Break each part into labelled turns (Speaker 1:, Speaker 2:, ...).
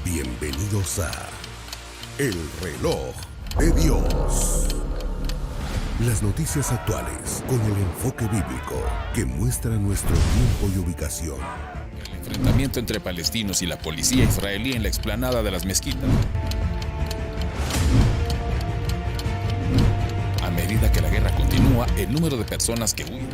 Speaker 1: Bienvenidos a El Reloj de Dios. Las noticias actuales con el enfoque bíblico que muestra nuestro tiempo y ubicación.
Speaker 2: El enfrentamiento entre palestinos y la policía israelí en la explanada de las mezquitas. A medida que la guerra continúa, el número de personas que huyen.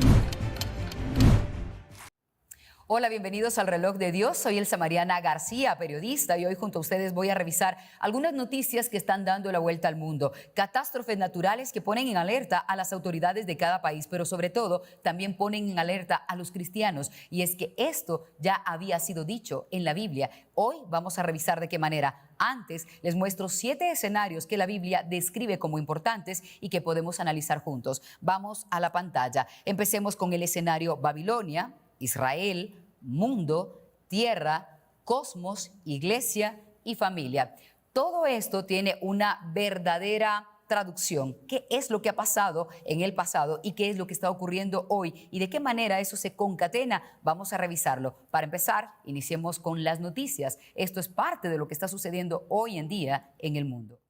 Speaker 3: Hola, bienvenidos al Reloj de Dios. Soy Elsa Mariana García, periodista, y hoy junto a ustedes voy a revisar algunas noticias que están dando la vuelta al mundo. Catástrofes naturales que ponen en alerta a las autoridades de cada país, pero sobre todo también ponen en alerta a los cristianos. Y es que esto ya había sido dicho en la Biblia. Hoy vamos a revisar de qué manera. Antes les muestro 7 escenarios que la Biblia describe como importantes y que podemos analizar juntos. Vamos a la pantalla. Empecemos con el escenario Babilonia, Israel, mundo, tierra, cosmos, iglesia y familia. Todo esto tiene una verdadera traducción. ¿Qué es lo que ha pasado en el pasado y qué es lo que está ocurriendo hoy? ¿Y de qué manera eso se concatena? Vamos a revisarlo. Para empezar, iniciemos con las noticias. Esto es parte de lo que está sucediendo hoy en día en el mundo.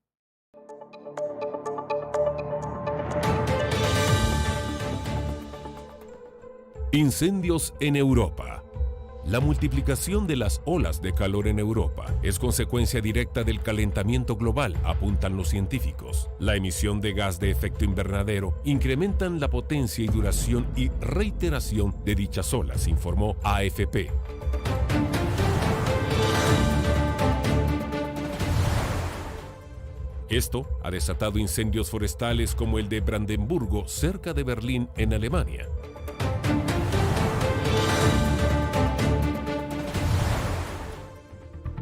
Speaker 4: Incendios en Europa. La multiplicación de las olas de calor en Europa es consecuencia directa del calentamiento global, apuntan los científicos. La emisión de gas de efecto invernadero incrementan la potencia y duración y reiteración de dichas olas, informó AFP. Esto ha desatado incendios forestales como el de Brandenburgo, cerca de Berlín, en Alemania.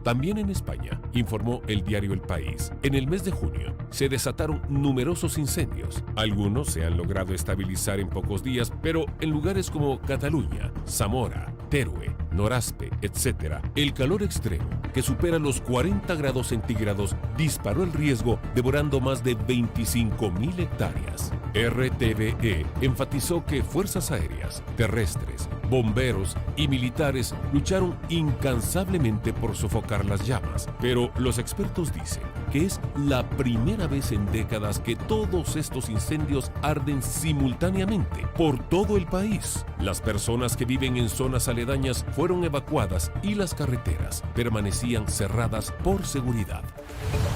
Speaker 4: También en España, informó el diario El País, en el mes de junio se desataron numerosos incendios. Algunos se han logrado estabilizar en pocos días, pero en lugares como Cataluña, Zamora, Teruel, Noraspe, etc., el calor extremo, que supera los 40 grados centígrados, disparó el riesgo, devorando más de 25.000 hectáreas. RTVE enfatizó que fuerzas aéreas, terrestres, bomberos y militares lucharon incansablemente por sofocar las llamas, pero los expertos dicen que es la primera vez en décadas que todos estos incendios arden simultáneamente por todo el país. Las personas que viven en zonas aledañas fueron evacuadas y las carreteras permanecían cerradas por seguridad.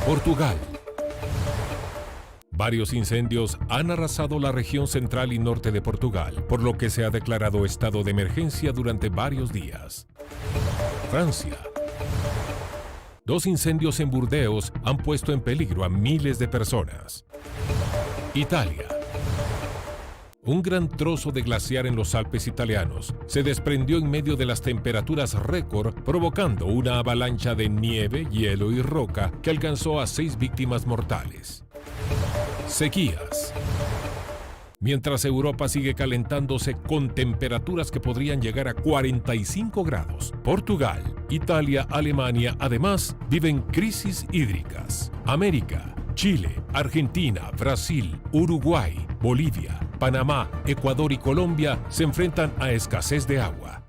Speaker 4: Portugal. Varios incendios han arrasado la región central y norte de Portugal, por lo que se ha declarado estado de emergencia durante varios días. Francia. 2 incendios en Burdeos han puesto en peligro a miles de personas. Italia. Un gran trozo de glaciar en los Alpes italianos se desprendió en medio de las temperaturas récord, provocando una avalancha de nieve, hielo y roca que alcanzó a 6 víctimas mortales. Sequías. Mientras Europa sigue calentándose con temperaturas que podrían llegar a 45 grados, Portugal, Italia, Alemania, además, viven crisis hídricas. América, Chile, Argentina, Brasil, Uruguay, Bolivia, Panamá, Ecuador y Colombia se enfrentan a escasez de agua.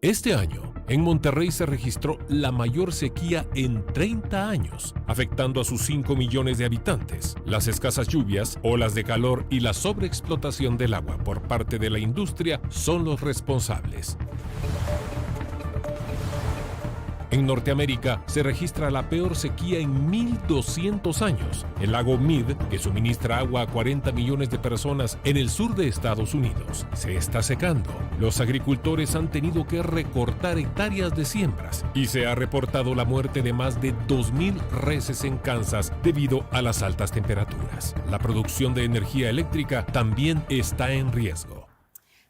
Speaker 4: Este año, en Monterrey se registró la mayor sequía en 30 años, afectando a sus 5 millones de habitantes. Las escasas lluvias, olas de calor y la sobreexplotación del agua por parte de la industria son los responsables. En Norteamérica se registra la peor sequía en 1.200 años. El lago Mead, que suministra agua a 40 millones de personas en el sur de Estados Unidos, se está secando. Los agricultores han tenido que recortar hectáreas de siembras y se ha reportado la muerte de más de 2.000 reses en Kansas debido a las altas temperaturas. La producción de energía eléctrica también está en riesgo.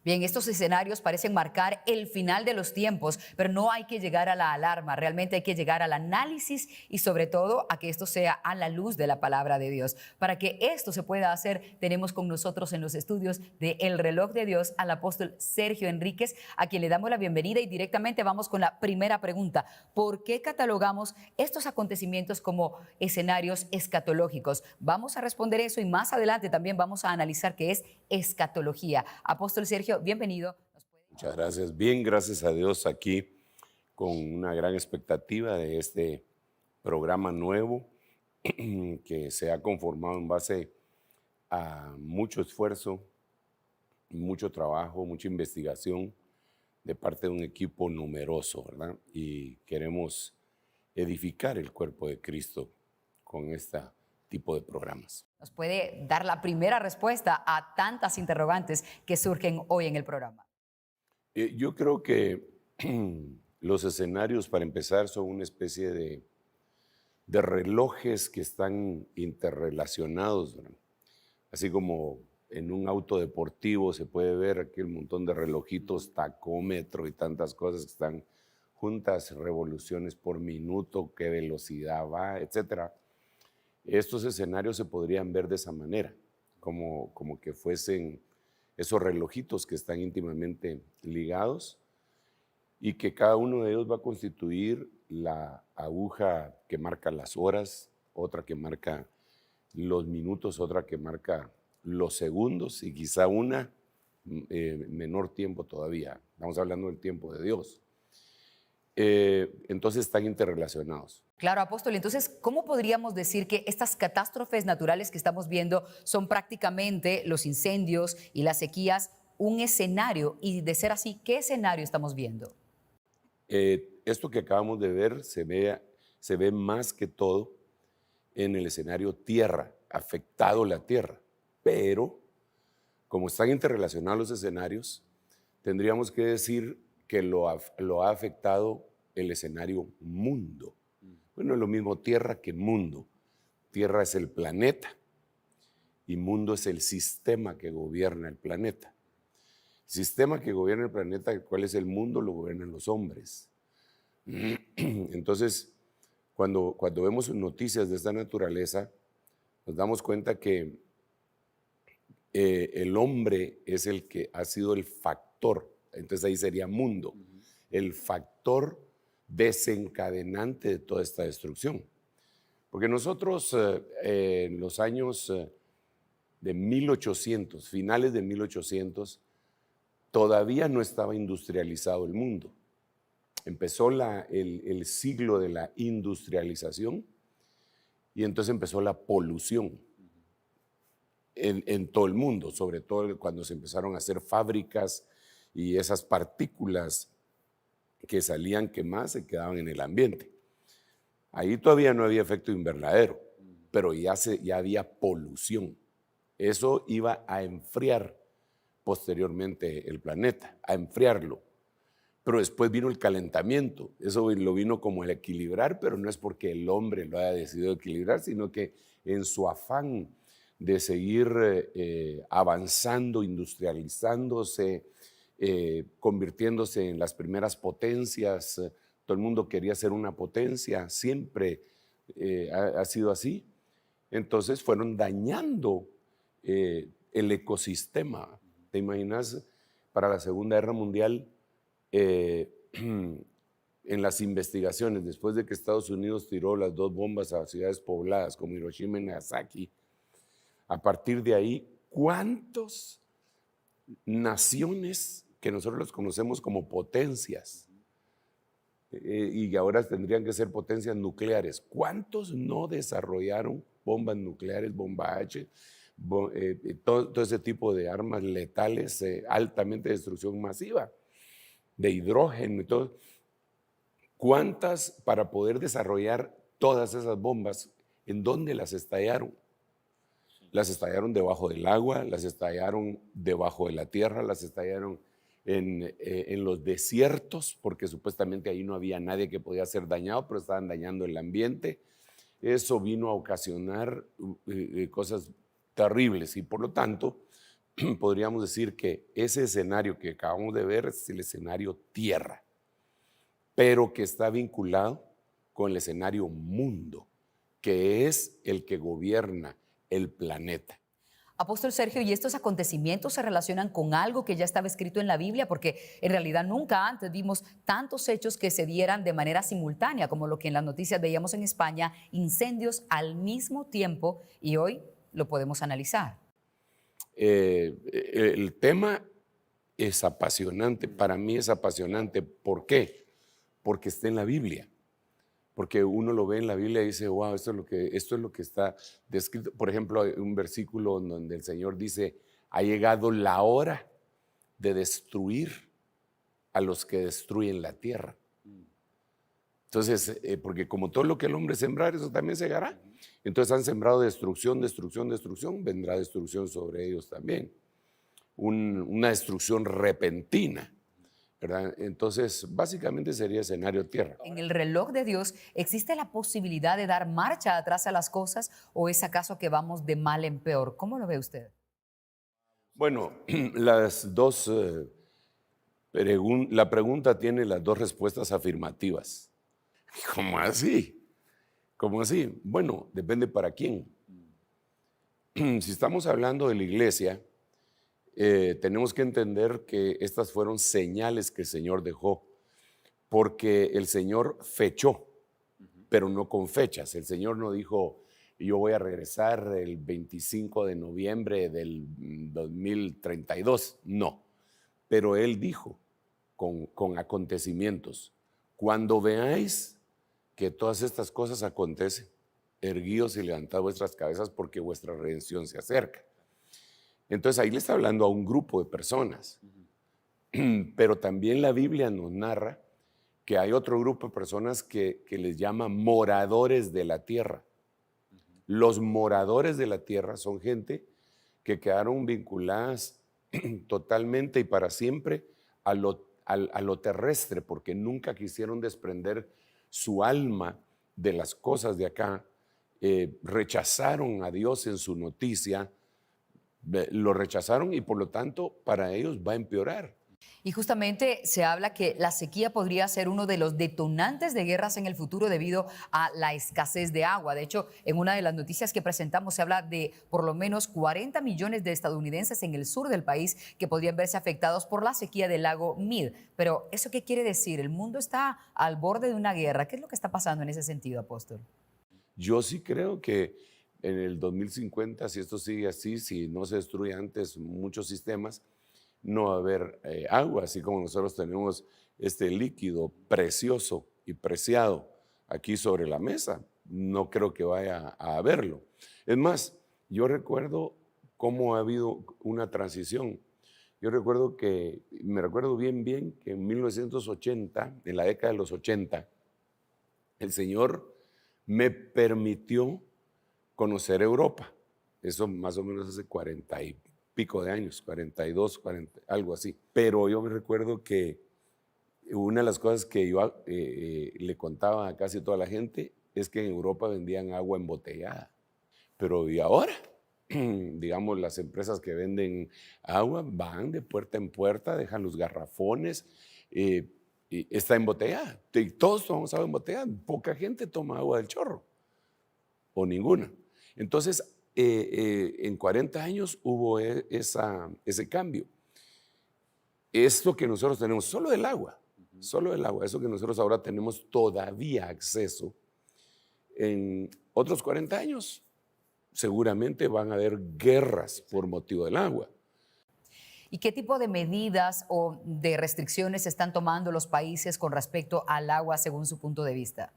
Speaker 3: Bien, estos escenarios parecen marcar el final de los tiempos, pero no hay que llegar a la alarma, realmente hay que llegar al análisis y sobre todo a que esto sea a la luz de la palabra de Dios. Para que esto se pueda hacer, tenemos con nosotros en los estudios de El Reloj de Dios al apóstol Sergio Enríquez, a quien le damos la bienvenida y directamente vamos con la primera pregunta. ¿Por qué catalogamos estos acontecimientos como escenarios escatológicos? Vamos a responder eso y más adelante también vamos a analizar qué es escatología. Apóstol Sergio, bienvenido.
Speaker 5: Muchas gracias. Bien, gracias a Dios aquí con una gran expectativa de este programa nuevo que se ha conformado en base a mucho esfuerzo, mucho trabajo, mucha investigación de parte de un equipo numeroso, ¿verdad? Y queremos edificar el cuerpo de Cristo con este tipo de programas.
Speaker 3: ¿Nos puede dar la primera respuesta a tantas interrogantes que surgen hoy en el programa?
Speaker 5: Yo creo que los escenarios, para empezar, son una especie de relojes que están interrelacionados, ¿verdad? Así como en un auto deportivo se puede ver aquel montón de relojitos, tacómetro y tantas cosas que están juntas, revoluciones por minuto, qué velocidad va, etc. Estos escenarios se podrían ver de esa manera, como que fuesen esos relojitos que están íntimamente ligados y que cada uno de ellos va a constituir la aguja que marca las horas, otra que marca los minutos, otra que marca los segundos y quizá una menor tiempo todavía. Estamos hablando del tiempo de Dios. Entonces están interrelacionados.
Speaker 3: Claro, apóstol. Entonces, ¿cómo podríamos decir que estas catástrofes naturales que estamos viendo son prácticamente los incendios y las sequías un escenario? Y de ser así, ¿qué escenario estamos viendo?
Speaker 5: Esto que acabamos de ver se ve más que todo en el escenario tierra, afectado la tierra. Pero, como están interrelacionados los escenarios, tendríamos que decir que lo ha afectado el escenario mundo. Bueno, es lo mismo tierra que mundo. Tierra es el planeta y mundo es el sistema que gobierna el planeta. El sistema que gobierna el planeta, ¿cuál es el mundo? Lo gobiernan los hombres. Entonces, cuando vemos noticias de esta naturaleza, nos damos cuenta que el hombre es el que ha sido el factor, entonces ahí sería mundo, el factor desencadenante de toda esta destrucción. Porque nosotros en los años de 1800, finales de 1800, todavía no estaba industrializado el mundo. Empezó el siglo de la industrialización y entonces empezó la polución en todo el mundo, sobre todo cuando se empezaron a hacer fábricas y esas partículas que salían quemadas se quedaban en el ambiente. Ahí todavía no había efecto invernadero, pero ya había polución. Eso iba a enfriar posteriormente el planeta, a enfriarlo. Pero después vino el calentamiento, eso lo vino como el equilibrar, pero no es porque el hombre lo haya decidido equilibrar, sino que en su afán de seguir avanzando, industrializándose, convirtiéndose en las primeras potencias, todo el mundo quería ser una potencia, siempre ha sido así. Entonces fueron dañando el ecosistema. ¿Te imaginas? Para la Segunda Guerra Mundial, en las investigaciones, después de que Estados Unidos tiró las 2 bombas a ciudades pobladas como Hiroshima y Nagasaki, a partir de ahí, ¿cuántas naciones que nosotros los conocemos como potencias y ahora tendrían que ser potencias nucleares, cuántos no desarrollaron bombas nucleares, bomba H, todo ese tipo de armas letales altamente de destrucción masiva, de hidrógeno y todo? ¿Cuántas para poder desarrollar todas esas bombas? ¿En dónde las estallaron? Las estallaron debajo del agua, las estallaron debajo de la tierra, las estallaron en los desiertos, porque supuestamente ahí no había nadie que podía ser dañado, pero estaban dañando el ambiente. Eso vino a ocasionar cosas terribles y por lo tanto podríamos decir que ese escenario que acabamos de ver es el escenario tierra, pero que está vinculado con el escenario mundo, que es el que gobierna el planeta.
Speaker 3: Apóstol Sergio, ¿y estos acontecimientos se relacionan con algo que ya estaba escrito en la Biblia? Porque en realidad nunca antes vimos tantos hechos que se dieran de manera simultánea, como lo que en las noticias veíamos en España, incendios al mismo tiempo, y hoy lo podemos analizar.
Speaker 5: El tema es apasionante, para mí es apasionante. ¿Por qué? porque está en la Biblia. Porque uno lo ve en la Biblia y dice, wow, esto es lo que está descrito. Por ejemplo, hay un versículo donde el Señor dice, ha llegado la hora de destruir a los que destruyen la tierra. Entonces, porque como todo lo que el hombre sembrar, eso también segará. Entonces han sembrado destrucción, destrucción, destrucción, vendrá destrucción sobre ellos también. Una destrucción repentina, ¿verdad? Entonces, básicamente sería escenario tierra.
Speaker 3: En el reloj de Dios, ¿existe la posibilidad de dar marcha atrás a las cosas o es acaso que vamos de mal en peor? ¿Cómo lo ve usted?
Speaker 5: Bueno, la pregunta tiene las dos respuestas afirmativas. ¿Cómo así? ¿Cómo así? Bueno, depende para quién. Si estamos hablando de la iglesia, tenemos que entender que estas fueron señales que el Señor dejó, porque el Señor fechó, pero no con fechas. El Señor no dijo, yo voy a regresar el 25 de noviembre del 2032. No, pero Él dijo con acontecimientos, cuando veáis que todas estas cosas acontecen, erguíos y levantad vuestras cabezas porque vuestra redención se acerca. Entonces ahí le está hablando a un grupo de personas, pero también la Biblia nos narra que hay otro grupo de personas que les llama moradores de la tierra. Los moradores de la tierra son gente que quedaron vinculadas totalmente y para siempre a lo terrestre, porque nunca quisieron desprender su alma de las cosas de acá, rechazaron a Dios en su noticia, lo rechazaron y por lo tanto para ellos va a empeorar.
Speaker 3: Y justamente se habla que la sequía podría ser uno de los detonantes de guerras en el futuro debido a la escasez de agua. De hecho, en una de las noticias que presentamos se habla de por lo menos 40 millones de estadounidenses en el sur del país que podrían verse afectados por la sequía del lago Mead. Pero, ¿eso qué quiere decir? ¿El mundo está al borde de una guerra? ¿Qué es lo que está pasando en ese sentido, apóstol?
Speaker 5: Yo sí creo que en el 2050, si esto sigue así, si no se destruye antes muchos sistemas, no va a haber agua, así como nosotros tenemos este líquido precioso y preciado aquí sobre la mesa. No creo que vaya a haberlo. Es más, yo recuerdo cómo ha habido una transición. Me recuerdo bien que en 1980, en la década de los 80, el Señor me permitió conocer Europa. Eso más o menos hace 40 y pico de años, 42, 40, algo así. Pero yo me recuerdo que una de las cosas que yo le contaba a casi toda la gente es que en Europa vendían agua embotellada. Pero ¿y ahora? Digamos, las empresas que venden agua van de puerta en puerta, dejan los garrafones, y está embotellada. Y todos tomamos agua embotellada. Poca gente toma agua del chorro, o ninguna. Entonces, en 40 años hubo ese cambio. Esto que nosotros tenemos, solo del agua, eso que nosotros ahora tenemos todavía acceso, en otros 40 años seguramente van a haber guerras por motivo del agua.
Speaker 3: ¿Y qué tipo de medidas o de restricciones están tomando los países con respecto al agua según su punto de vista?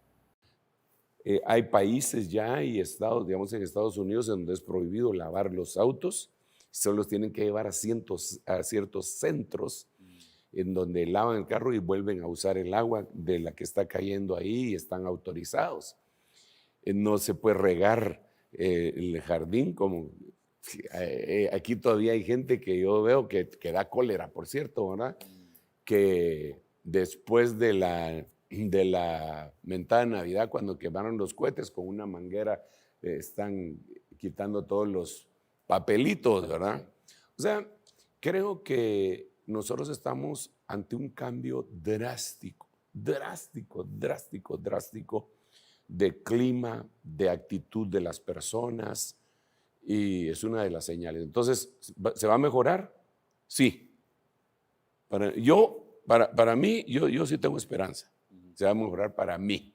Speaker 5: Hay países ya y estados, digamos en Estados Unidos, en donde es prohibido lavar los autos, solo los tienen que llevar a ciertos centros en donde lavan el carro y vuelven a usar el agua de la que está cayendo ahí y están autorizados. No se puede regar el jardín como... Aquí todavía hay gente que yo veo que da cólera, por cierto, ¿verdad? Que después de la mentada Navidad, cuando quemaron los cohetes con una manguera, están quitando todos los papelitos, ¿verdad? O sea, creo que nosotros estamos ante un cambio drástico de clima, de actitud de las personas, y es una de las señales. Entonces, ¿se va a mejorar? Sí. Para mí, yo sí tengo esperanza. Se va a mejorar para mí.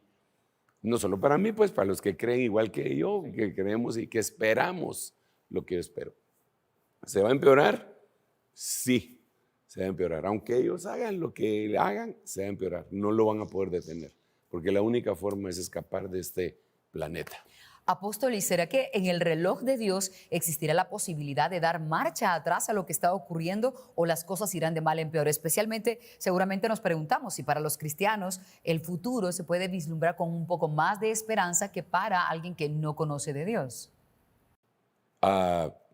Speaker 5: No solo para mí, pues para los que creen igual que yo, que creemos y que esperamos lo que yo espero. ¿Se va a empeorar? Sí. se va a empeorar. Aunque ellos hagan lo que hagan, se va a empeorar. No lo van a poder detener, porque la única forma es escapar de este planeta.
Speaker 3: Apóstol, ¿y será que en el reloj de Dios existirá la posibilidad de dar marcha atrás a lo que está ocurriendo o las cosas irán de mal en peor? Especialmente, seguramente nos preguntamos si para los cristianos el futuro se puede vislumbrar con un poco más de esperanza que para alguien que no conoce de Dios.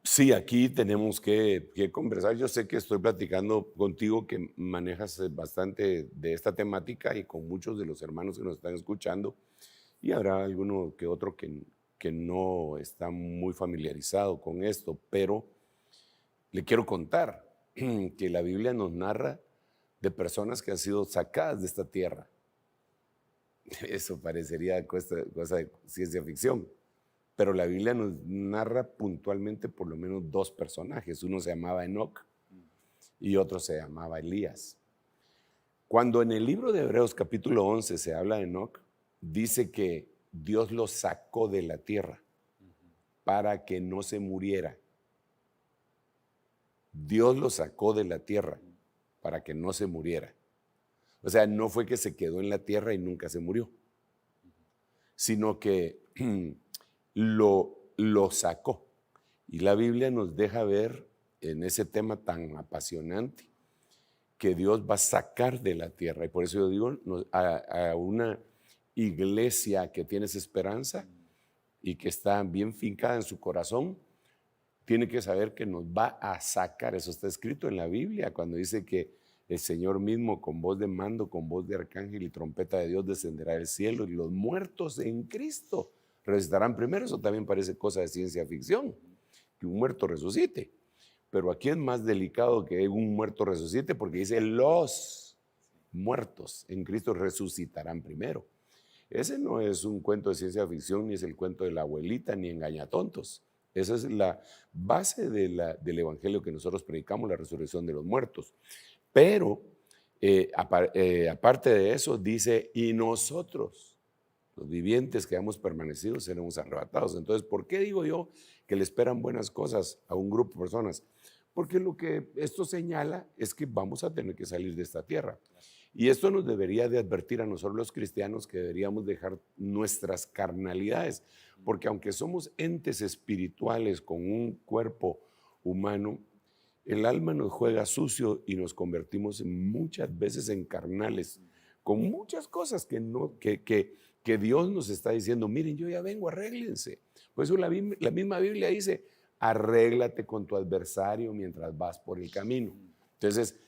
Speaker 5: Sí, aquí tenemos que conversar. Yo sé que estoy platicando contigo, que manejas bastante de esta temática, y con muchos de los hermanos que nos están escuchando, y habrá alguno que otro que no está muy familiarizado con esto, pero le quiero contar que la Biblia nos narra de personas que han sido sacadas de esta tierra. Eso parecería cosa de ciencia ficción, pero la Biblia nos narra puntualmente por lo menos dos personajes. Uno se llamaba Enoc y otro se llamaba Elías. Cuando en el libro de Hebreos capítulo 11 se habla de Enoc, dice que Dios lo sacó de la tierra para que no se muriera. Dios lo sacó de la tierra para que no se muriera. O sea, no fue que se quedó en la tierra y nunca se murió, sino que lo sacó. Y la Biblia nos deja ver en ese tema tan apasionante que Dios va a sacar de la tierra. Y por eso yo digo, a una iglesia que tiene esa esperanza y que está bien fincada en su corazón, tiene que saber que nos va a sacar. Eso está escrito en la Biblia, cuando dice que el Señor mismo, con voz de mando, con voz de arcángel y trompeta de Dios, descenderá del cielo, y los muertos en Cristo resucitarán primero. Eso también parece cosa de ciencia ficción, que un muerto resucite. Pero aquí es más delicado que un muerto resucite, porque dice los muertos en Cristo resucitarán primero. Ese no es un cuento de ciencia ficción, ni es el cuento de la abuelita, ni engañatontos. Esa es la base del evangelio que nosotros predicamos, la resurrección de los muertos. Pero, aparte de eso, dice, y nosotros, los vivientes que hemos permanecido, seremos arrebatados. Entonces, ¿por qué digo yo que le esperan buenas cosas a un grupo de personas? Porque lo que esto señala es que vamos a tener que salir de esta tierra. Y esto nos debería de advertir a nosotros los cristianos que deberíamos dejar nuestras carnalidades, porque aunque somos entes espirituales con un cuerpo humano, el alma nos juega sucio y nos convertimos muchas veces en carnales, con muchas cosas que Dios nos está diciendo, miren, yo ya vengo, arréglense. Por eso la misma Biblia dice, arréglate con tu adversario mientras vas por el camino. Entonces,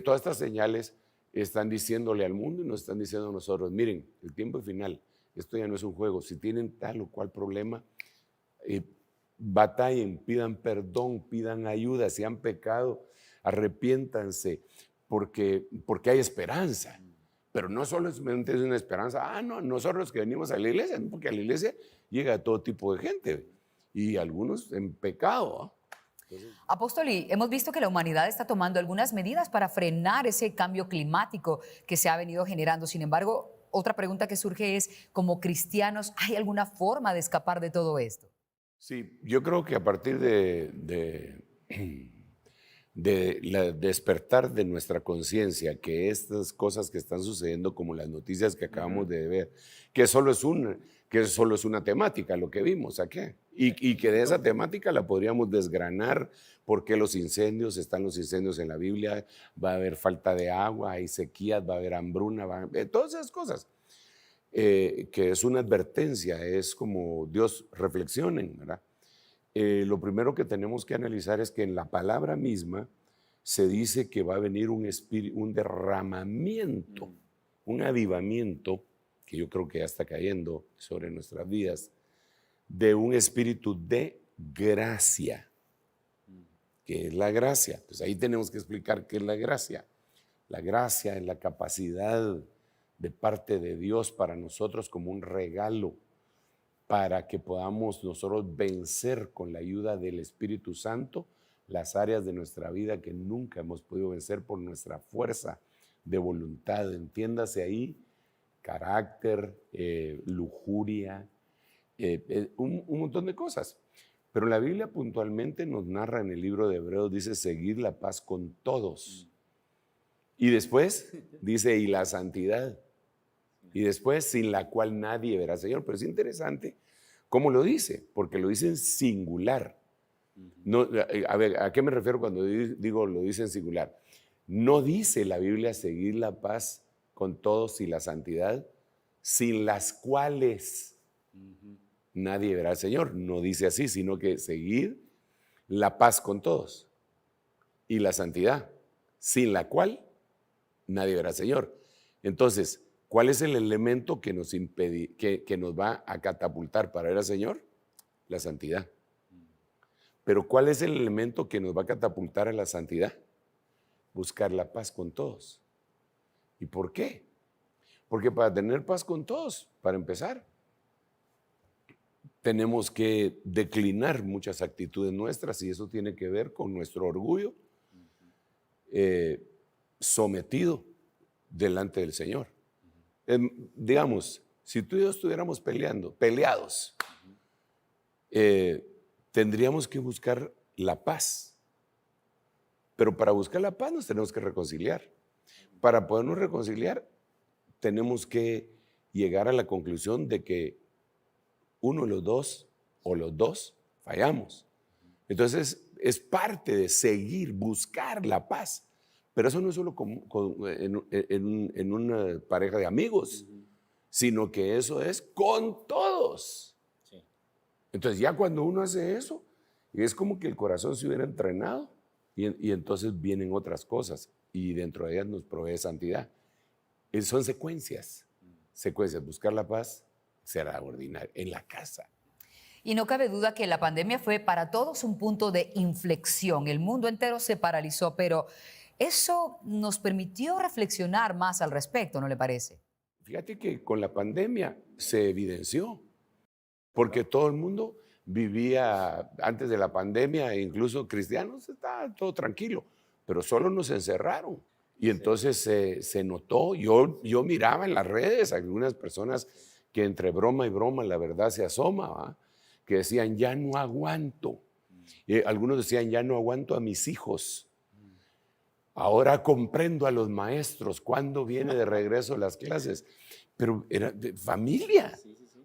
Speaker 5: todas estas señales están diciéndole al mundo y nos están diciendo a nosotros, miren, el tiempo es final, esto ya no es un juego. Si tienen tal o cual problema, batallen, pidan perdón, pidan ayuda. Si han pecado, arrepiéntanse, porque hay esperanza. Pero no solo es una esperanza, no, nosotros los que venimos a la iglesia, porque a la iglesia llega todo tipo de gente, y algunos en pecado.
Speaker 3: Apóstol, y hemos visto que la humanidad está tomando algunas medidas para frenar ese cambio climático que se ha venido generando. Sin embargo, otra pregunta que surge es, como cristianos, ¿hay alguna forma de escapar de todo esto?
Speaker 5: Sí, yo creo que a partir de despertar de nuestra conciencia, que estas cosas que están sucediendo, como las noticias que acabamos de ver, que solo es una temática, lo que vimos aquí, y que de esa temática la podríamos desgranar, porque están los incendios en la Biblia, va a haber falta de agua, hay sequías, va a haber hambruna, todas esas cosas, que es una advertencia, es como Dios, reflexionen, ¿verdad? Lo primero que tenemos que analizar es que en la palabra misma se dice que va a venir un derramamiento, un avivamiento, que yo creo que ya está cayendo sobre nuestras vidas, de un espíritu de gracia. ¿Qué es la gracia? Pues ahí tenemos que explicar qué es la gracia. La gracia es la capacidad de parte de Dios para nosotros como un regalo, para que podamos nosotros vencer con la ayuda del Espíritu Santo las áreas de nuestra vida que nunca hemos podido vencer por nuestra fuerza de voluntad. Entiéndase ahí, carácter, lujuria, un montón de cosas. Pero la Biblia puntualmente nos narra en el libro de Hebreos, dice, seguid la paz con todos Y después dice, y la santidad. Y después, sin la cual nadie verá al Señor. Pero es interesante cómo lo dice, porque lo dice en singular. No, a ver, ¿a qué me refiero cuando digo lo dice en singular? No dice la Biblia seguir la paz con todos y la santidad, sin las cuales nadie verá al Señor. No dice así, sino que seguir la paz con todos y la santidad, sin la cual nadie verá al Señor. Entonces, ¿cuál es el elemento que nos que nos va a catapultar para ver al Señor? La santidad. Pero ¿cuál es el elemento que nos va a catapultar a la santidad? Buscar la paz con todos. ¿Y por qué? Porque para tener paz con todos, para empezar, tenemos que declinar muchas actitudes nuestras y eso tiene que ver con nuestro orgullo sometido delante del Señor. Digamos, si tú y yo estuviéramos peleados, tendríamos que buscar la paz. Pero para buscar la paz nos tenemos que reconciliar. Para podernos reconciliar, tenemos que llegar a la conclusión de que uno de los dos o los dos fallamos. Entonces, es parte de seguir, buscar la paz. Pero eso no es solo en una pareja de amigos, sino que eso es con todos. Sí. Entonces, ya cuando uno hace eso, es como que el corazón se hubiera entrenado y entonces vienen otras cosas y dentro de ellas nos provee santidad. Son secuencias, buscar la paz será ordinario en la casa.
Speaker 3: Y no cabe duda que la pandemia fue para todos un punto de inflexión. El mundo entero se paralizó, pero eso nos permitió reflexionar más al respecto, ¿no le parece?
Speaker 5: Fíjate que con la pandemia se evidenció, porque todo el mundo vivía antes de la pandemia, e incluso cristianos, estaba todo tranquilo, pero solo nos encerraron. Y entonces se notó, yo miraba en las redes algunas personas que entre broma y broma la verdad se asoma, ¿va? Que decían, ya no aguanto. Y algunos decían, ya no aguanto a mis hijos. Ahora comprendo a los maestros cuándo viene de regreso las clases. Pero era de familia,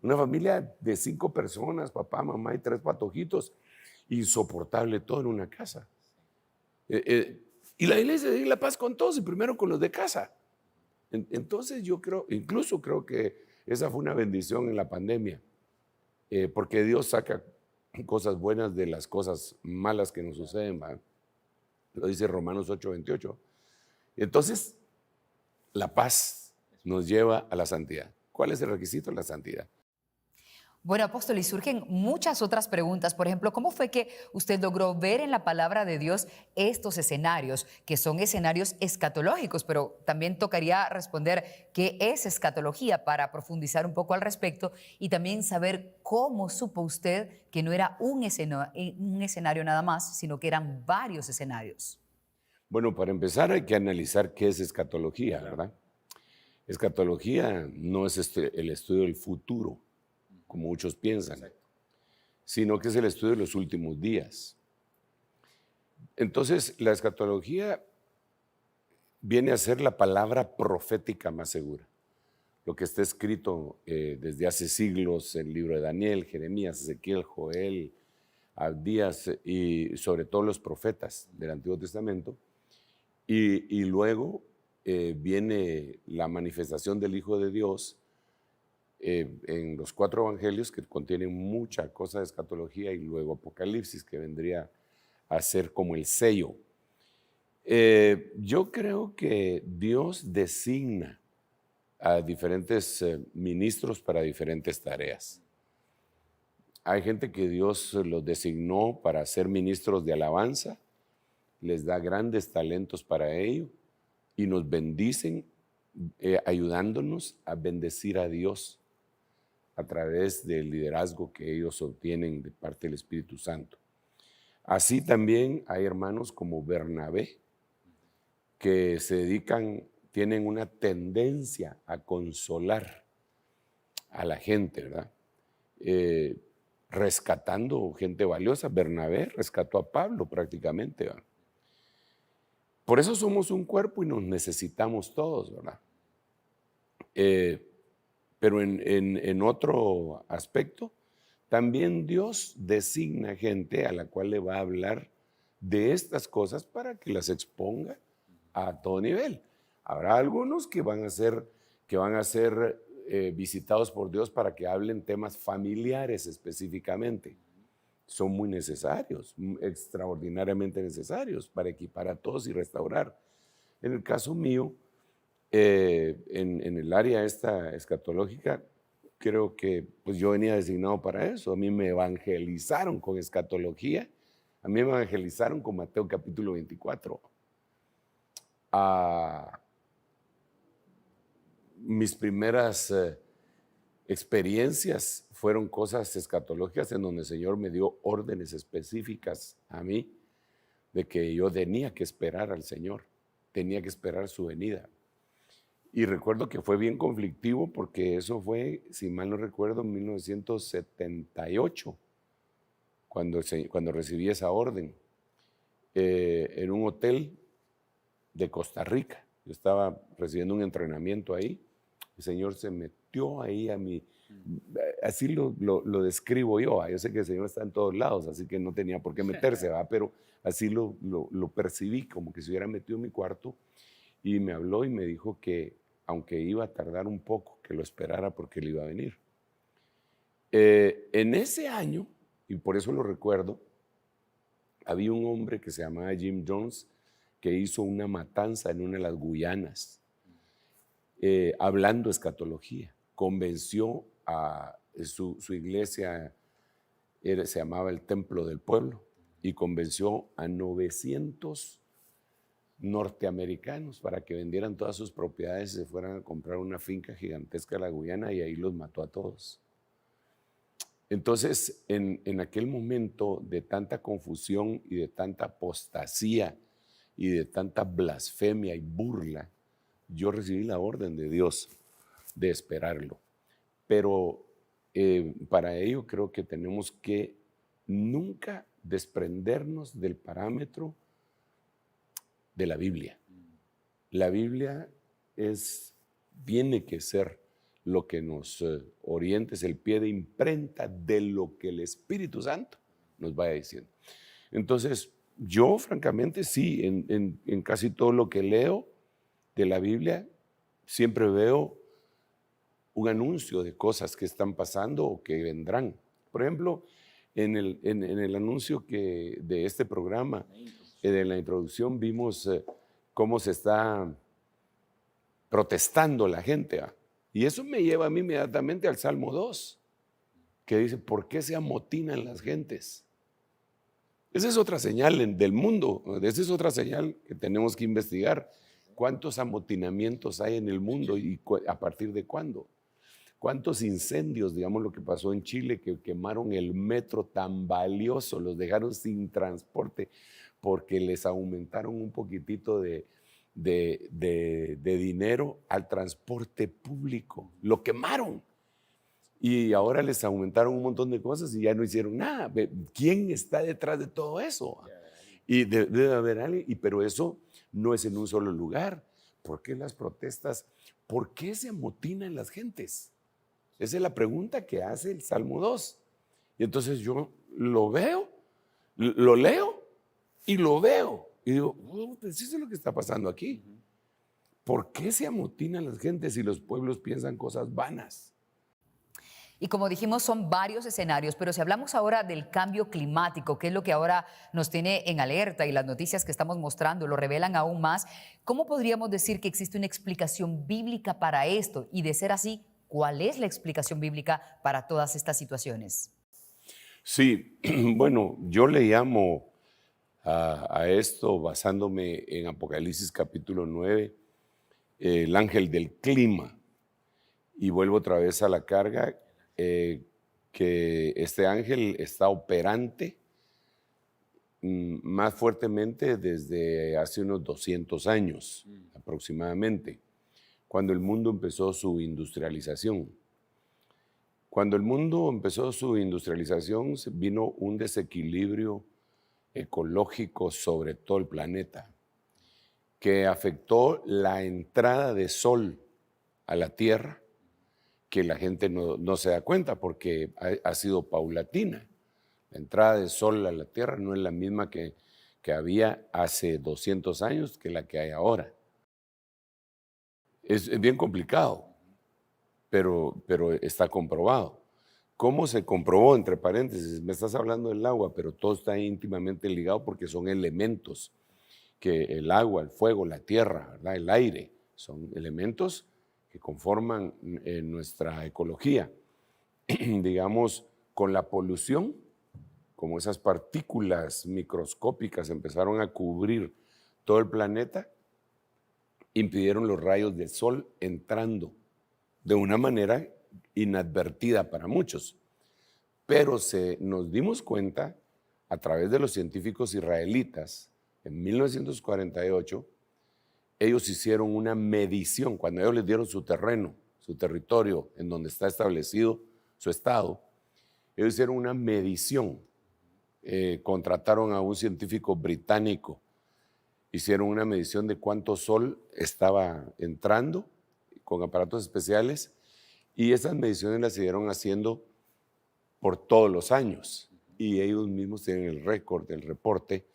Speaker 5: una familia de 5 personas, papá, mamá y 3 patojitos. Insoportable todo en una casa. Y la iglesia dice la paz con todos y primero con los de casa. Entonces yo incluso creo que esa fue una bendición en la pandemia, porque Dios saca cosas buenas de las cosas malas que nos suceden, ¿va? Lo dice Romanos 8:28. Entonces, la paz nos lleva a la santidad. ¿Cuál es el requisito de la santidad?
Speaker 3: Bueno, apóstol, y surgen muchas otras preguntas. Por ejemplo, ¿cómo fue que usted logró ver en la palabra de Dios estos escenarios, que son escenarios escatológicos? Pero también tocaría responder qué es escatología para profundizar un poco al respecto y también saber cómo supo usted que no era un escenario nada más, sino que eran varios escenarios.
Speaker 5: Bueno, para empezar hay que analizar qué es escatología, ¿verdad? Escatología no es el estudio del futuro, como muchos piensan, sino que es el estudio de los últimos días. Entonces, la escatología viene a ser la palabra profética más segura. Lo que está escrito desde hace siglos en el libro de Daniel, Jeremías, Ezequiel, Joel, Abdías y sobre todo los profetas del Antiguo Testamento. Y luego viene la manifestación del Hijo de Dios en los 4 evangelios que contienen mucha cosa de escatología y luego Apocalipsis que vendría a ser como el sello. Yo creo que Dios designa a diferentes ministros para diferentes tareas. Hay gente que Dios los designó para ser ministros de alabanza, les da grandes talentos para ello y nos bendicen ayudándonos a bendecir a Dios a través del liderazgo que ellos obtienen de parte del Espíritu Santo. Así también hay hermanos como Bernabé, que tienen una tendencia a consolar a la gente, ¿verdad? Rescatando gente valiosa. Bernabé rescató a Pablo prácticamente, ¿verdad? Por eso somos un cuerpo y nos necesitamos todos, ¿verdad? Pero en otro aspecto, también Dios designa gente a la cual le va a hablar de estas cosas para que las exponga a todo nivel. Habrá algunos que van a ser visitados por Dios para que hablen temas familiares específicamente. Son muy necesarios, extraordinariamente necesarios para equipar a todos y restaurar. En el caso mío, en el área esta escatológica, creo que pues yo venía designado para eso. A mí me evangelizaron con escatología, a mí me evangelizaron con Mateo capítulo 24. Mis primeras experiencias fueron cosas escatológicas en donde el Señor me dio órdenes específicas a mí de que yo tenía que esperar al Señor, tenía que esperar su venida. Y recuerdo que fue bien conflictivo porque eso fue, si mal no recuerdo, en 1978, cuando recibí esa orden, en un hotel de Costa Rica. Yo estaba recibiendo un entrenamiento ahí. El Señor se metió ahí a mí. Así lo describo yo. Yo sé que el Señor está en todos lados, así que no tenía por qué meterse, ¿va? Pero así lo percibí, como que se hubiera metido en mi cuarto, y me habló y me dijo que, aunque iba a tardar un poco, que lo esperara porque él iba a venir. En ese año, y por eso lo recuerdo, había un hombre que se llamaba Jim Jones que hizo una matanza en una de las Guyanas, hablando escatología. Convenció a su iglesia, se llamaba el Templo del Pueblo, y convenció a 900 norteamericanos para que vendieran todas sus propiedades y se fueran a comprar una finca gigantesca en la Guyana, y ahí los mató a todos. Entonces, en aquel momento de tanta confusión y de tanta apostasía y de tanta blasfemia y burla, yo recibí la orden de Dios de esperarlo. Pero para ello creo que tenemos que nunca desprendernos del parámetro de la Biblia. La Biblia tiene que ser lo que nos oriente, es el pie de imprenta de lo que el Espíritu Santo nos vaya diciendo. Entonces, yo francamente sí, en casi todo lo que leo de la Biblia, siempre veo un anuncio de cosas que están pasando o que vendrán. Por ejemplo, en el anuncio de este programa, de la introducción, vimos cómo se está protestando la gente. Y eso me lleva a mí inmediatamente al Salmo 2, que dice, ¿por qué se amotinan las gentes? Esa es otra señal del mundo, esa es otra señal que tenemos que investigar. ¿Cuántos amotinamientos hay en el mundo y a partir de cuándo? ¿Cuántos incendios, digamos lo que pasó en Chile, que quemaron el metro tan valioso, los dejaron sin transporte porque les aumentaron un poquitito de dinero al transporte público? Lo quemaron. Y ahora les aumentaron un montón de cosas y ya no hicieron nada. ¿Quién está detrás de todo eso? Y debe haber alguien, pero eso no es en un solo lugar. ¿Por qué las protestas? ¿Por qué se amotinan las gentes? Esa es la pregunta que hace el Salmo 2. Y entonces yo lo veo, lo leo y lo veo. Y digo, pues eso es lo que está pasando aquí. ¿Por qué se amotinan las gentes y los pueblos piensan cosas vanas?
Speaker 3: Y como dijimos, son varios escenarios, pero si hablamos ahora del cambio climático, que es lo que ahora nos tiene en alerta y las noticias que estamos mostrando lo revelan aún más, ¿cómo podríamos decir que existe una explicación bíblica para esto? Y de ser así, ¿cuál es la explicación bíblica para todas estas situaciones?
Speaker 5: Sí, bueno, yo le llamo a esto, basándome en Apocalipsis capítulo 9, el ángel del clima. Y vuelvo otra vez a la carga, que este ángel está operante más fuertemente desde hace unos 200 años aproximadamente, cuando el mundo empezó su industrialización. Cuando el mundo empezó su industrialización, vino un desequilibrio ecológico sobre todo el planeta. que afectó la entrada de sol a la Tierra, que la gente no se da cuenta porque ha sido paulatina. La entrada de sol a la Tierra no es la misma que había hace 200 años que la que hay ahora. Es bien complicado, pero está comprobado. ¿Cómo se comprobó? Entre paréntesis, me estás hablando del agua, pero todo está íntimamente ligado porque son elementos, que el agua, el fuego, la tierra, ¿verdad? El aire, son elementos que conforman nuestra ecología. Digamos, con la polución, como esas partículas microscópicas empezaron a cubrir todo el planeta, impidieron los rayos del sol entrando de una manera inadvertida para muchos. Pero nos dimos cuenta a través de los científicos israelitas en 1948. Ellos hicieron una medición, cuando ellos les dieron su terreno, su territorio en donde está establecido su estado, ellos hicieron una medición. Contrataron a un científico británico, hicieron una medición de cuánto sol estaba entrando con aparatos especiales, y esas mediciones las siguieron haciendo por todos los años, y ellos mismos tienen el récord, el reporte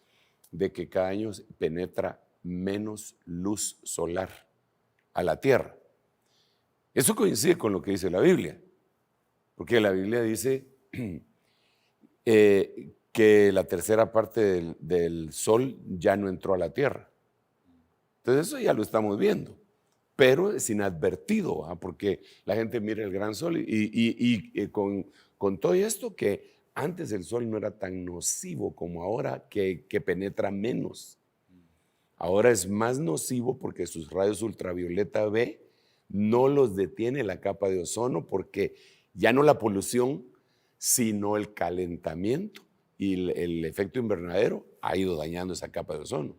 Speaker 5: de que cada año penetra menos luz solar a la Tierra. Eso coincide con lo que dice la Biblia, porque la Biblia dice que la tercera parte del sol ya no entró a la Tierra. Entonces eso ya lo estamos viendo, pero es inadvertido, ¿eh? Porque la gente mira el gran sol y con todo esto, que antes el sol no era tan nocivo como ahora, que penetra menos. Ahora es más nocivo porque sus rayos ultravioleta B no los detiene la capa de ozono, porque ya no la polución, sino el calentamiento y el efecto invernadero ha ido dañando esa capa de ozono.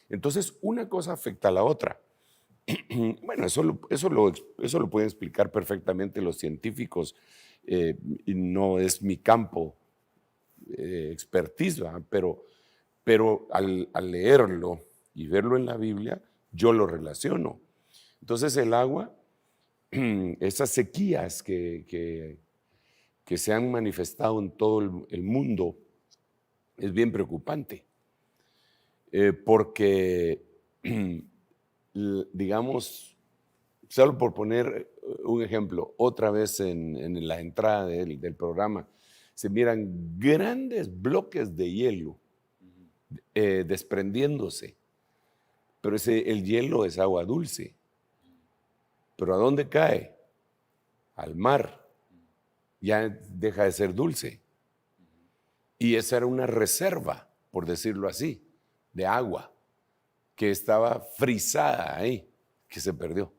Speaker 5: Entonces, una cosa afecta a la otra. Bueno, eso lo pueden explicar perfectamente los científicos, y no es mi campo expertise, ¿verdad? Pero al leerlo y verlo en la Biblia, yo lo relaciono. Entonces el agua, esas sequías que se han manifestado en todo el mundo, es bien preocupante, porque, digamos, solo por poner un ejemplo, otra vez en la entrada del programa, se miran grandes bloques de hielo desprendiéndose, pero el hielo es agua dulce. ¿Pero a dónde cae? Al mar. Ya deja de ser dulce. Y esa era una reserva, por decirlo así, de agua que estaba frisada ahí, que se perdió,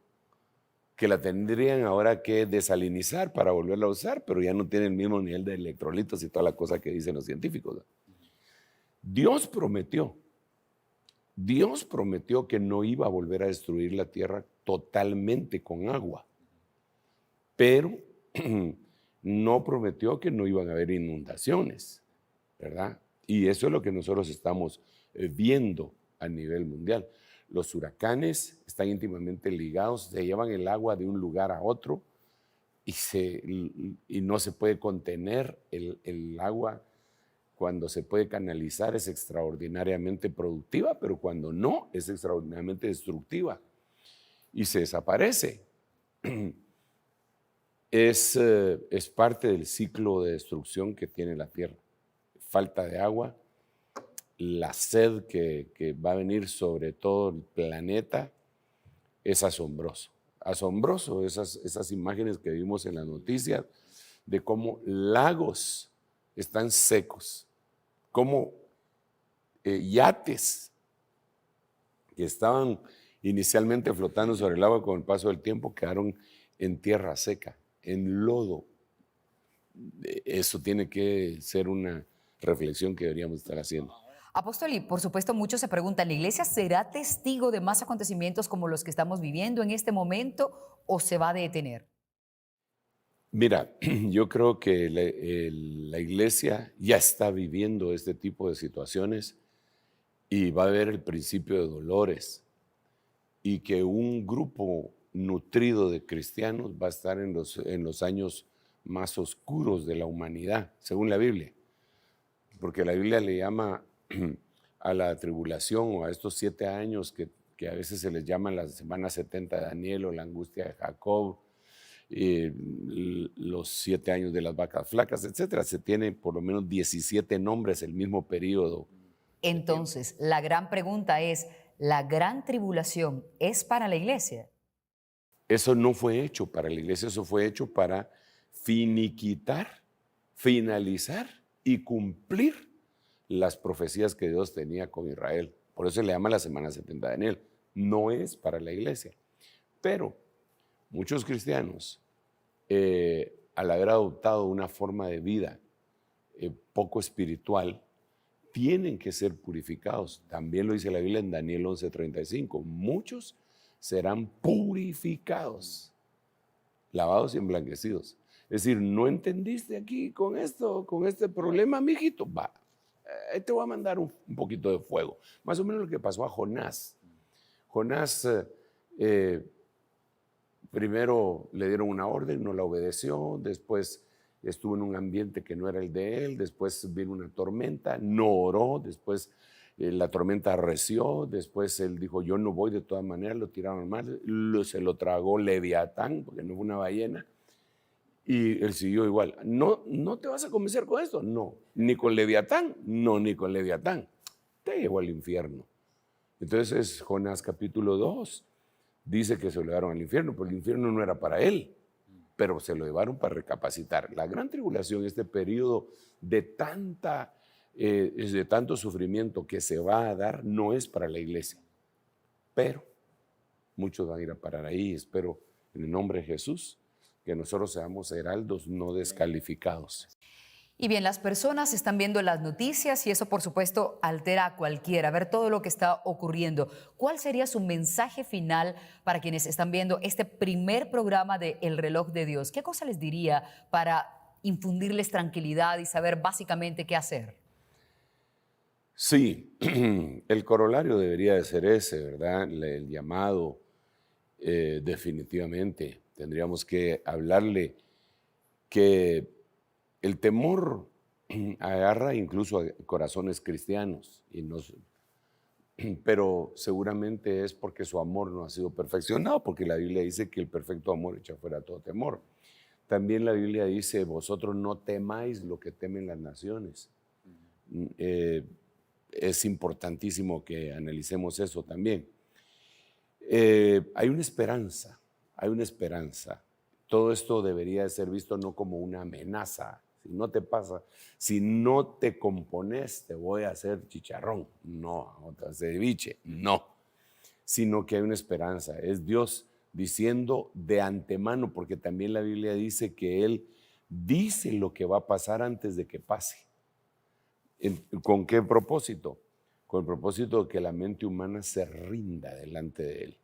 Speaker 5: que la tendrían ahora que desalinizar para volverla a usar, pero ya no tiene el mismo nivel de electrolitos y toda la cosa que dicen los científicos. Dios prometió que no iba a volver a destruir la tierra totalmente con agua, pero no prometió que no iban a haber inundaciones, ¿verdad? Y eso es lo que nosotros estamos viendo a nivel mundial. Los huracanes están íntimamente ligados, se llevan el agua de un lugar a otro y no se puede contener el agua. Cuando se puede canalizar es extraordinariamente productiva, pero cuando no es extraordinariamente destructiva y se desaparece. Es parte del ciclo de destrucción que tiene la tierra. Falta de agua, la sed que va a venir sobre todo el planeta es asombroso. Asombroso esas imágenes que vimos en las noticias de cómo lagos están secos, cómo yates que estaban inicialmente flotando sobre el agua, con el paso del tiempo quedaron en tierra seca, en lodo. Eso tiene que ser una reflexión que deberíamos estar haciendo.
Speaker 3: Apóstol, y por supuesto muchos se preguntan, ¿la iglesia será testigo de más acontecimientos como los que estamos viviendo en este momento o se va a detener?
Speaker 5: Mira, yo creo que la iglesia ya está viviendo este tipo de situaciones y va a haber el principio de dolores. y que un grupo nutrido de cristianos va a estar en los años más oscuros de la humanidad, según la Biblia. Porque la Biblia le llama a la tribulación o a estos 7 años que a veces se les llama la semana 70 de Daniel o la angustia de Jacob, los 7 años de las vacas flacas, etcétera. Se tiene por lo menos 17 nombres el mismo periodo.
Speaker 3: Entonces, la gran pregunta es, ¿la gran tribulación es para la iglesia?
Speaker 5: Eso no fue hecho para la iglesia, eso fue hecho para finiquitar, finalizar y cumplir las profecías que Dios tenía con Israel. Por eso se le llama la semana 70 de Daniel. No es para la iglesia. Pero muchos cristianos, al haber adoptado una forma de vida poco espiritual, tienen que ser purificados. También lo dice la Biblia en Daniel 11:35. Muchos serán purificados, lavados y emblanquecidos. Es decir, ¿no entendiste aquí con esto, con este problema, mijito? Va, te voy a mandar un poquito de fuego. Más o menos lo que pasó a Jonás. Jonás, primero le dieron una orden, no la obedeció, después estuvo en un ambiente que no era el de él, después vino una tormenta, no oró, después la tormenta arreció, después él dijo, yo no voy de todas maneras, lo tiraron al mar, se lo tragó Leviatán, porque no fue una ballena, y él siguió igual. ¿No te vas a convencer con esto? No. ¿Ni con Leviatán? No, ni con Leviatán. Te llevó al infierno. Entonces Jonás capítulo 2 dice que se lo llevaron al infierno, pero el infierno no era para él, pero se lo llevaron para recapacitar. La gran tribulación, este periodo de tanto sufrimiento que se va a dar, no es para la iglesia, pero muchos van a ir a parar ahí. Espero en el nombre de Jesús que nosotros seamos heraldos no descalificados.
Speaker 3: Y bien, las personas están viendo las noticias y eso, por supuesto, altera a cualquiera, ver todo lo que está ocurriendo. ¿Cuál sería su mensaje final para quienes están viendo este primer programa de El Reloj de Dios? ¿Qué cosa les diría para infundirles tranquilidad y saber básicamente qué hacer?
Speaker 5: Sí, el corolario debería de ser ese, ¿verdad? El llamado, definitivamente. Tendríamos que hablarle que el temor agarra incluso a corazones cristianos, pero seguramente es porque su amor no ha sido perfeccionado, porque la Biblia dice que el perfecto amor echa fuera todo temor. También la Biblia dice, vosotros no temáis lo que temen las naciones. Es importantísimo que analicemos eso también. Hay una esperanza. Todo esto debería de ser visto no como una amenaza. Si no te pasa, si no te compones, te voy a hacer chicharrón. No, otra ceviche, no. Sino que hay una esperanza. Es Dios diciendo de antemano, porque también la Biblia dice que Él dice lo que va a pasar antes de que pase. ¿Con qué propósito? Con el propósito de que la mente humana se rinda delante de Él.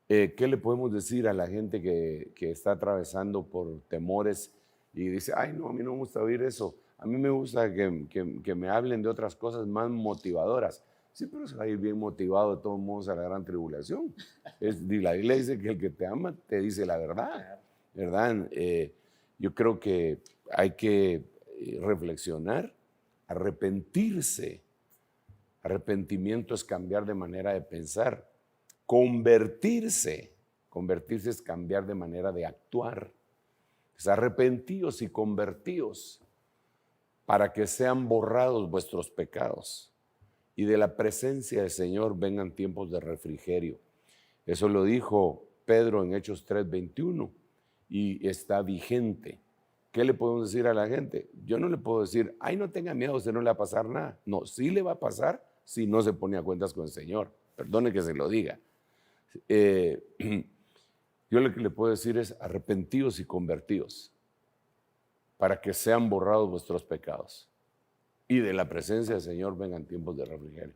Speaker 5: ¿Qué le podemos decir a la gente que está atravesando por temores y dice, ay, no, a mí no me gusta oír eso, a mí me gusta que me hablen de otras cosas más motivadoras? Sí, pero se va a ir bien motivado de todos modos a la gran tribulación. La Biblia dice que el que te ama te dice la verdad, ¿verdad? Yo creo que hay que reflexionar, arrepentirse. Arrepentimiento es cambiar de manera de pensar. Convertirse es cambiar de manera de actuar. Es arrepentíos y convertíos para que sean borrados vuestros pecados y de la presencia del Señor vengan tiempos de refrigerio. Eso lo dijo Pedro en Hechos 3:21 y está vigente. ¿Qué le podemos decir a la gente? Yo no le puedo decir, ay, no tenga miedo, a usted no le va a pasar nada. No, sí le va a pasar si no se pone a cuentas con el Señor. Perdone que se lo diga. Yo lo que le puedo decir es arrepentíos y convertíos para que sean borrados vuestros pecados y de la presencia del Señor vengan tiempos de refrigerio.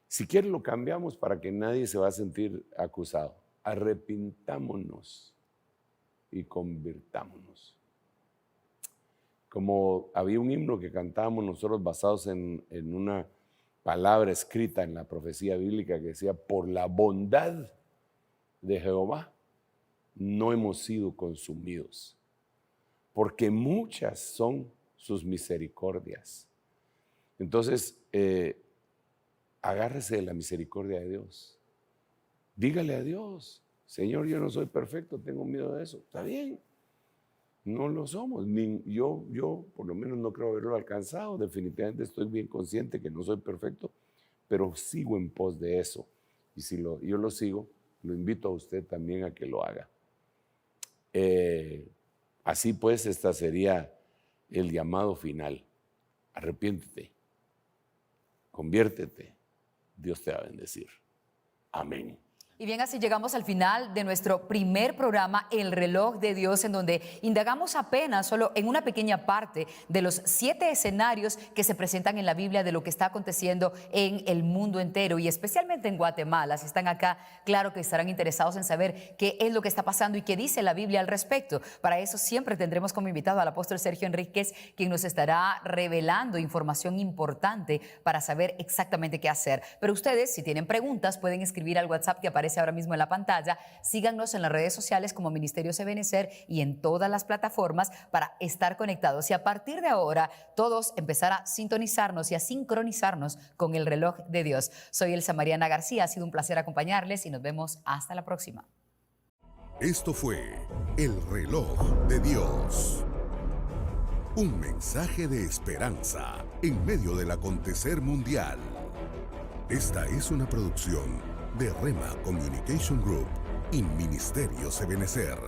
Speaker 5: Si quiere lo cambiamos para que nadie se va a sentir acusado. Arrepintámonos y convirtámonos. Como había un himno que cantábamos nosotros basados en una palabra escrita en la profecía bíblica que decía, por la bondad de Jehová no hemos sido consumidos, porque muchas son sus misericordias. Entonces, agárrese de la misericordia de Dios. Dígale a Dios, Señor, yo no soy perfecto, tengo miedo de eso. Está bien, no lo somos. Yo por lo menos no creo haberlo alcanzado. Definitivamente estoy bien consciente que no soy perfecto, pero sigo en pos de eso. Y si yo lo sigo, lo invito a usted también a que lo haga. Así pues, esta sería el llamado final. Arrepiéntete, conviértete, Dios te va a bendecir. Amén.
Speaker 3: Y bien, así llegamos al final de nuestro primer programa, El Reloj de Dios, en donde indagamos apenas solo en una pequeña parte de los 7 escenarios que se presentan en la Biblia de lo que está aconteciendo en el mundo entero y especialmente en Guatemala. Si están acá, claro que estarán interesados en saber qué es lo que está pasando y qué dice la Biblia al respecto. Para eso siempre tendremos como invitado al apóstol Sergio Enríquez, quien nos estará revelando información importante para saber exactamente qué hacer. Pero ustedes, si tienen preguntas, pueden escribir al WhatsApp que aparece ahora mismo en la pantalla. Síganos en las redes sociales como Ministerio Ebenecer y en todas las plataformas para estar conectados y a partir de ahora todos empezar a sintonizarnos y a sincronizarnos con el reloj de Dios. Soy Elsa Mariana García, ha sido un placer acompañarles y nos vemos hasta la próxima.
Speaker 1: Esto fue El Reloj de Dios. Un mensaje de esperanza en medio del acontecer mundial. Esta es una producción de Rema Communication Group y Ministerio Ebenecer.